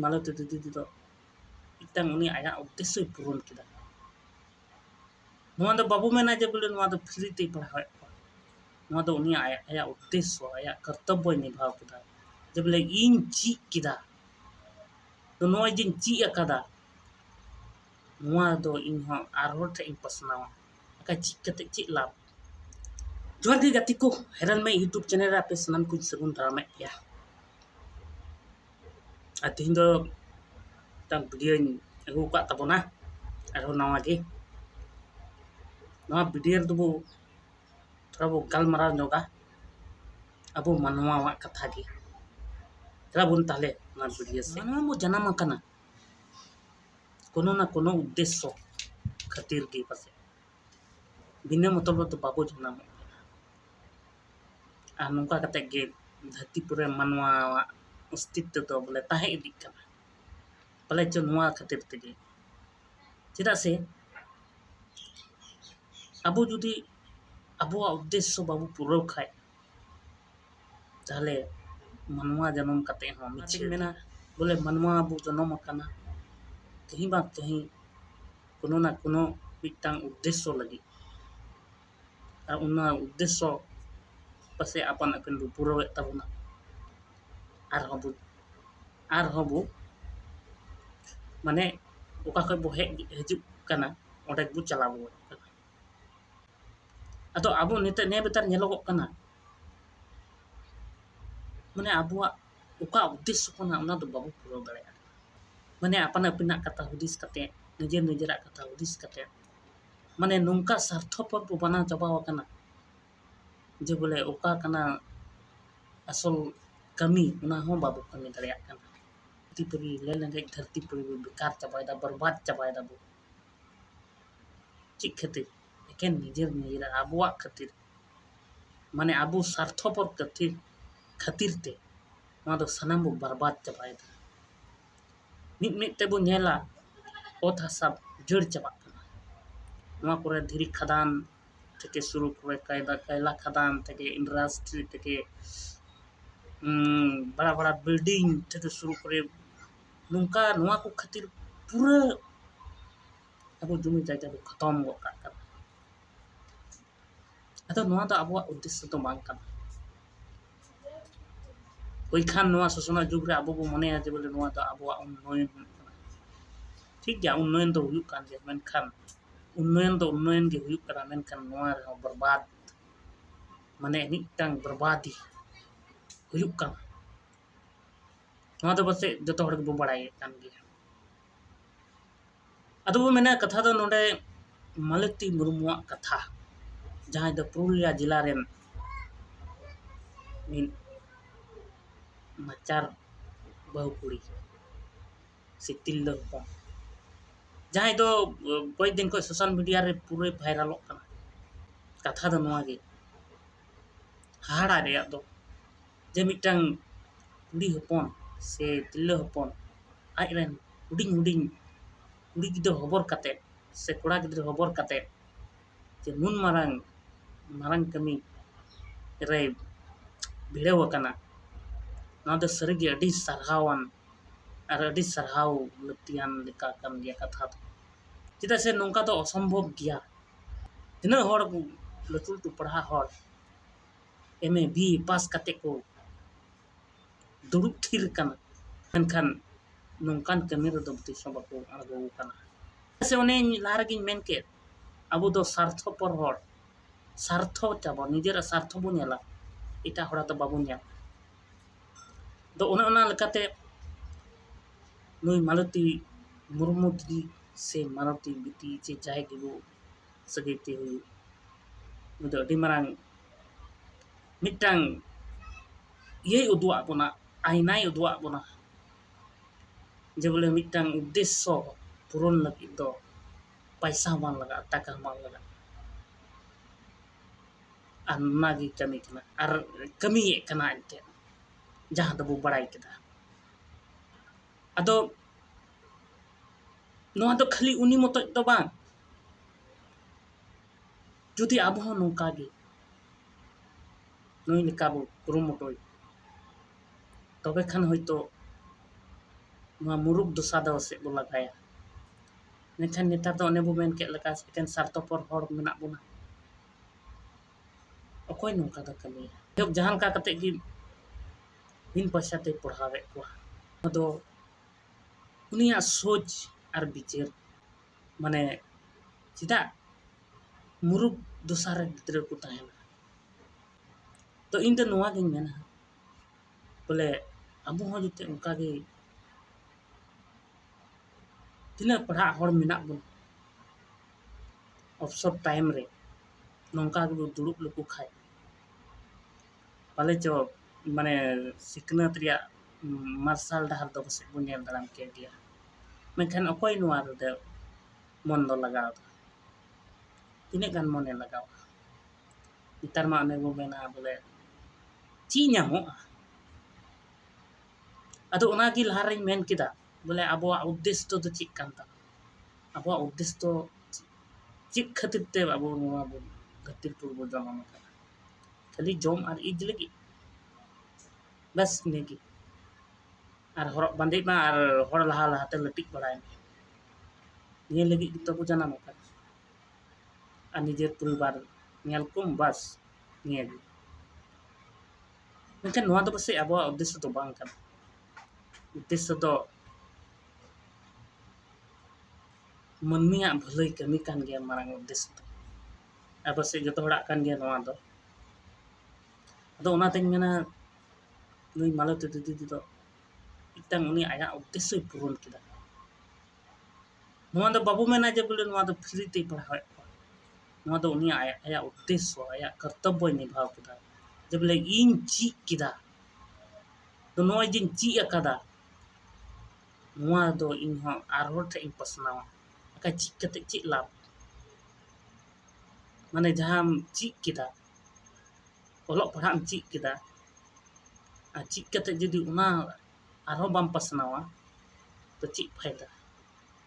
मालती दीदी तो इतने उन्नी आया उद्देश्य पूरण किया नवा दो बाबू मेना जे बोले नवा दो फ्री ते पढ़ावे नवा दो उन्नी आया उद्देश्य आया कर्तव्य निभाव किया जे बोले इन ची किया तो नवा जिन ची अकादा नवा दो इन हो आरोट इन पसनावा का ची कते ची लाभ जोर दी गति को हेरन में यूट्यूब चैनल रे पे सनम कुछ सगुन रामे या अतिन दो तम वीडियो अगु का तबना आरो नवा गे नवा वीडियो दबो थोड़ा बो गालमारा नोगा अबो मनवा वा कथा गे चला बुन ताले ना वीडियो से मनवा मो जन्म कना कोनो ना कोनो उद्देश्य खातिर गे पासे बिना मतलब तो बाबू जन्म आ नोका कते गे धरती पुरे मनवा अस्तित्व तो बोले ताहे इदी कना पले जो नवा खातिर तेगे चेदा से अबो जुदी अबो उद्देश्य बाबू पूरा खाए ताले मनवा जन्म कते हो मिछि मेना बोले मनवा अबो जन्म कना कहीं बा कहीं कोनो ना कोनो मिटांग उद्देश्य लगी आ उना उद्देश्य पासे अपन अपन पूरा तबना आर हबो माने ओका खय बो हेजु कना ओडे बो चलाबो कना अतो आबो नेते ने बेतार नेलोगो कना माने आबोआ ओका उद्देश्य कना उना दो बाबू पूरा दाड़ेया माने अपन अपना कथा हुदिस कते निजेरा कथा हुदिस कते माने नोंका स्वार्थपर बो बना चाबाव कना जे बोले ओका कना असल कमी उना हो बाबू कमी दाड़ेया कना धरती पुरी ले लेंगे धरती पुरी बेकार चाबायदा बर्बाद चाबायदा बो चिक खातिर एकेन निजेरा आबोआ खातिर माने आबो स्वार्थपर खातिर ते नवा दो सनाम बो बर्बाद चाबायदा मिट ते बो नेला ओत हासा जड़ चाबा नवा करे धीरी खदान থেকে शुरू करे कयला खदान থেকে इंडस्ट्री থেকে बड़ा बड़ा बिल्डिंग থেকে शुरू करे नोंका नवा को खातिर पूरा अब जमी जायगा को खत्म गो का अतो नवा तो अब उद्देश्य तो बांग कना ओई खान नवा सोसना जुग रे अब मने जे बोले नवा तो अब उन्नयन ठीक गया उन्नयन तो हुयु कान जे मेनखान उन्नयन के हुयु करा मेनखान नवा रे बर्बाद माने निटांग बर्बादी हुयु काना नवा तो बसे जतो हड़ को बड़ाय कान गे अदो बो मेना कथा दो नोडे मालती मुर्मुआ कथा जहां दो पुरुलिया जिला रेन मिन मचार बहु कुड़ी सितिल दो जहां दो कोई दिन को सोशल मीडिया रे पूरे वायरल कना कथा दो नवा गे हाड़ा रे दो जे मिटांग कुड़ी हपन से तिल्लो हपन आज रेन हुडिंग हुडिंग कुड़ी गिद्र हबर कते से कोड़ा गिद्र हबर कते जे नुन मारंग कमी रे भिड़ेव कना ना दो सरिगे अडी सरहावन और अडी सरहाव लतियान लेका कन गया कथा चेदा से नोंका तो असंभव गया तिना हड़ लटू लटू पढ़ा हड़ एमए बी पास कते को दुरुप थिर कना मेनखान नोंकान कमी रे दो तिसो बाको आगो कना से ओने लारगिन मेन के अबो दो स्वार्थपर हड़ स्वार्थ चाबो निजेरा स्वार्थ बो नेला इटा हड़ा तो बाबू नेला दो ओना लेकाते नुई मालती मुर्मू दीदी से मालती बिटी से जाय गेबो सगैते हुई दो अडी मारंग मिटांग ये उदुआ बोना आईनाय उदुआ बोना जे बोले मिटांग उद्देश्य पूरण लगी दो पैसा बांग लगा टाका बांग लगा अन्नागी कमी कना और कमी ये कना इनते जहां दबो बड़ाई केदा अदो नवा तो खाली उनी मत तो बांग जुदी अब हो नोका गे नई लेका बो कुरुमुटोय तबे खान होयतो ᱱᱚᱣᱟ ᱢᱩᱨᱩᱠ ᱫᱚᱥᱟ ᱫᱚ ᱥᱮᱫ ᱵᱚ ᱞᱟᱜᱟᱭᱟ ᱢᱮᱱᱠᱷᱟᱱ ᱱᱮᱛᱟᱨ ᱫᱚ ᱚᱱᱮ ᱵᱚ ᱢᱮᱱ ᱠᱮᱫ ᱞᱮᱠᱟ ᱮᱠᱮᱱ ᱥᱟᱨᱛᱷᱚᱯᱚᱨ ᱦᱚᱲ ᱢᱮᱱᱟᱜ ᱵᱚᱱᱟ ᱚᱠᱚᱭ ᱱᱚᱝᱠᱟ ᱫᱚ ᱠᱟᱹᱢᱤᱭᱟ ᱡᱟᱦᱟᱸ ᱞᱮᱠᱟ ᱠᱟᱛᱮᱫ ᱜᱮ ᱵᱤᱱ ᱯᱚᱭᱥᱟ ᱛᱮ ᱯᱟᱲᱦᱟᱣᱮᱫ ᱠᱚᱣᱟ ᱟᱫᱚ उनिया सोच और विचार माने चिदा मुरुक दोसार गिद्रा को तहना तो इन नोवा गिन मेना बोले अब हो जते उनका गे तिना पढ़ा हड़ मेना बन अवसर टाइम रे नौका गे दुड़ुब लको खाए पाले जो माने सिकनत रिया मार्शल डहार दो से बो नेल दाराम के दिया मेनखान अकोय नोवा रे मन दो लगाव तिने गान मने लगाव नितार मा ने बो मेना बोले ची ᱧᱟᱢᱚᱜᱼᱟ अदो ओना गी लहा रे मेन किदा बोले आबोआ उद्देश्य तो चिक कान ता आबोआ उद्देश्य तो चिक खातिर ते आबो नोवा बो धरती पर बो जन्म काना खाली जम और इज लगी बस नेगी और हरक बांदे मा और हड़ लहा लहाते लटिक बड़ाय निये लगी तो बो जन्म काना और निजे परिवार नेल कुम बस निये गी मेनखान नोवा दो बसे आबोआ उद्देश्य तो बांग काना उद्देश्य तो मनमिया भलाई कमी कान गया मारांग उद्देश्य तो अब से जो हड़ा कान गया नोवा दो अदो ओना तेन मेना नुई मालती दीदी दो इतंग उनी आया उद्देश्य पूर्ण किदा नोवा दो बाबू मेना जे बोले नोवा दो फ्री ते पढ़ावे नोवा दो उनी आया उद्देश्य आया कर्तव्य निभाव किदा जे बोले इन ची किदा तो नोवा जिन ची अकादा नोवा दो इन हो आरो थे इन पसनावा का ची कते ची लाभ माने जहां ची किदा ओलोग पढ़ाम ची किदा आ ची कते जदी उना आरो बाम पसनावा तो ची फायदा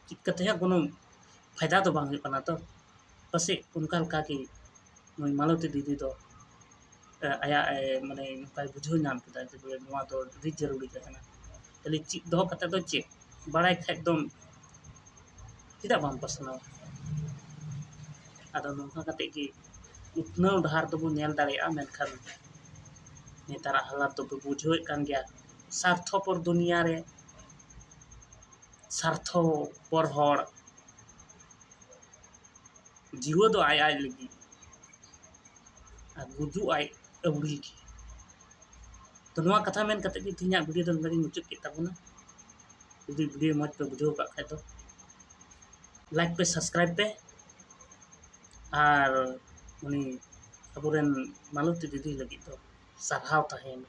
ची कते है कोनो फायदा तो बांग हुई तो पसे उनका लका की नोई मालती दीदी दो आया माने नकाय बुझो नाम किदा जे बोले नोवा दो रि जरूरी kana खाली ची दो कते दो चे बड़ाई खाय दम चिदा बाम पसनावा आदो नोंका कते की उतनाव डहार तो बो नेल दाड़ेया मेनखान नेतारा हालात तो बुझो कान गया स्वार्थपर दुनिया रे स्वार्थपर हड़ जीव दो आय आय लगी गुजु आय अवड़ी की तो नोवा कथा मेन कते की तिना वीडियो दो लगी मुचुक के ताबुना यदि वीडियो मत पे बुझो का खाय तो लाइक पे सब्सक्राइब पे और उनी अबुरेन मालती दीदी लगी तो साराव ताहेन